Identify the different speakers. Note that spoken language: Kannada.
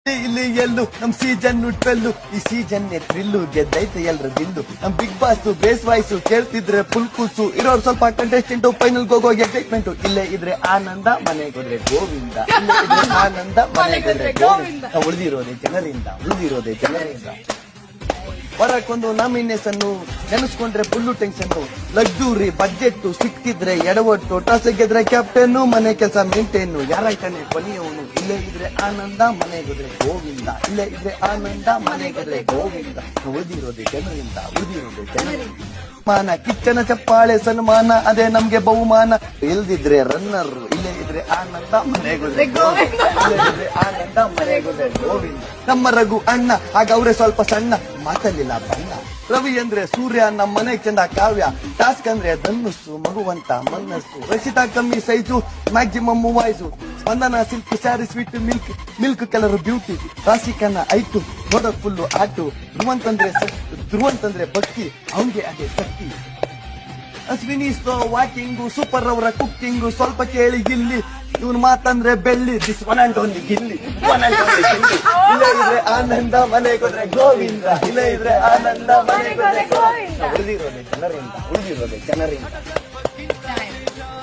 Speaker 1: ಇಲ್ಲಿ ಎಲ್ಲು ನಮ್ ಸೀಸನ್ ಟ್ವೆಲ್ಲು ಈ ಸೀಸನ್ ಥ್ರಿಲ್ಲು ಗೆದ್ದೈತೆ ಎಲ್ರ ದಿಲ್ಲು ನಮ್ ಬಿಗ್ ಬಾಸ್ ಬೇಸ್ ವಾಯ್ಸು ಕೇಳ್ತಿದ್ರೆ ಫುಲ್ ಕೂಸು ಇರೋರು ಸ್ವಲ್ಪ ಕಂಟೆಸ್ಟೆಂಟ್ ಫೈನಲ್ ಹೋಗೋ ಎಕ್ಸೈಟ್ಮೆಂಟ್ ಇಲ್ಲೇ ಇದ್ರೆ ಆನಂದ ಮನೆಗೋದ್ರೆ ಗೋವಿಂದ ಇಲ್ಲೇ ಇದ್ರೆ ಆನಂದ ಮನೆಗೋದ್ರೆ ಗೋವಿಂದ ಉಳಿದಿರೋದೇ ಜನರಿಂದ ಹೊರಕ್ಕೊಂದು ನಾಮಿನೇಷನ್ ನೆನೆಸ್ಕೊಂಡ್ರೆ ಫುಲ್ಲು ಟೆನ್ಷನ್ ಲಗ್ಜುರಿ ಬಜೆಟ್ ಸಿಕ್ತಿದ್ರೆ ಎಡವಟ್ಟು ಟಾಸ್ ಗೆದ್ರೆ ಕ್ಯಾಪ್ಟನ್ ಮನೆ ಕೆಲಸ ಮೇಂಟೈನ್ ಯಾರಾಯ್ತಾನೆ ಕೊನೆಯವನು ಇಲ್ಲೇ ಇದ್ರೆ ಆನಂದ ಮನೆಗೋದ್ರೆ ಗೋವಿಂದ ಇಲ್ಲೇ ಇದ್ರೆ ಆನಂದ ಮನೆಗೋದ್ರೆ ಗೋವಿಂದ ಉಳಿದಿರೋದೇ ಜನರಿಂದ ಮಾನ ಕಿಚ್ಚನ ಚಪ್ಪಾಳೆ ಸನ್ಮಾನ ಅದೇ ನಮ್ಗೆ ಬಹುಮಾನ ಇಲ್ದಿದ್ರೆ ರನ್ನರ್ ಇಲ್ಲೇ ಇದ್ರೆ ಆನಂದ ಮನೆಗೋದ್ರೆ ಗೋವಿಂದ ಇಲ್ಲೇ ಇದ್ರೆ ಆನಂದ ಮನೆಗೋದ್ರೆ ಗೋವಿಂದ ನಮ್ಮ ರಘು ಅಣ್ಣ ಆಗ ಅವ್ರೆ ಸ್ವಲ್ಪ ಸಣ್ಣ ಮಾತಲ್ಲಿಲ್ಲ ಬಣ್ಣ ರವಿ ಅಂದ್ರೆ ಸೂರ್ಯ ನಮ್ಮ ಮನೆ ಚಂದ ಕಾವ್ಯ ಟಾಸ್ಕ್ ಅಂದ್ರೆ ಧನುಸ್ಸು ಮಗುವಂತ ಮನಸ್ಸು ರಕ್ಷಿತಾ ಕಮ್ಮಿ size maximum voice Spandana silk sari sweet milk colour beauty ರಾಶಿಕನ ಐಟು ನೋಡಕ್ ಫುಲ್ಲು ಆಟು ಧ್ರುವಂತಂದ್ರೆ ಭಕ್ತಿ ಅವನ್ಗೆ ಅದೇ ಶಕ್ತಿ ಅಶ್ವಿನಿ ಸ್ಲೋ ವಾಕಿಂಗು ಸೂಪರ್ ಅವರ ಕುಕ್ಕಿಂಗು ಸ್ವಲ್ಪ ಕೇಳಿ ಗಿಲ್ಲಿ ಇವನ್ ಮಾತಂದ್ರೆ ಬೆಳ್ಳಿ this one and only Gilli ಇಲ್ಲೇ ಇದ್ರೆ ಆನಂದ ಮನೆಗೋದ್ರೆ ಗೋವಿಂದ ಇಲ್ಲೇ ಇದ್ರೆ ಆನಂದ ಮನೆಗೋದ್ರೆ ಗೋವಿಂದ ಉಳಿದಿರೋದೇ ಜನರಿಂದ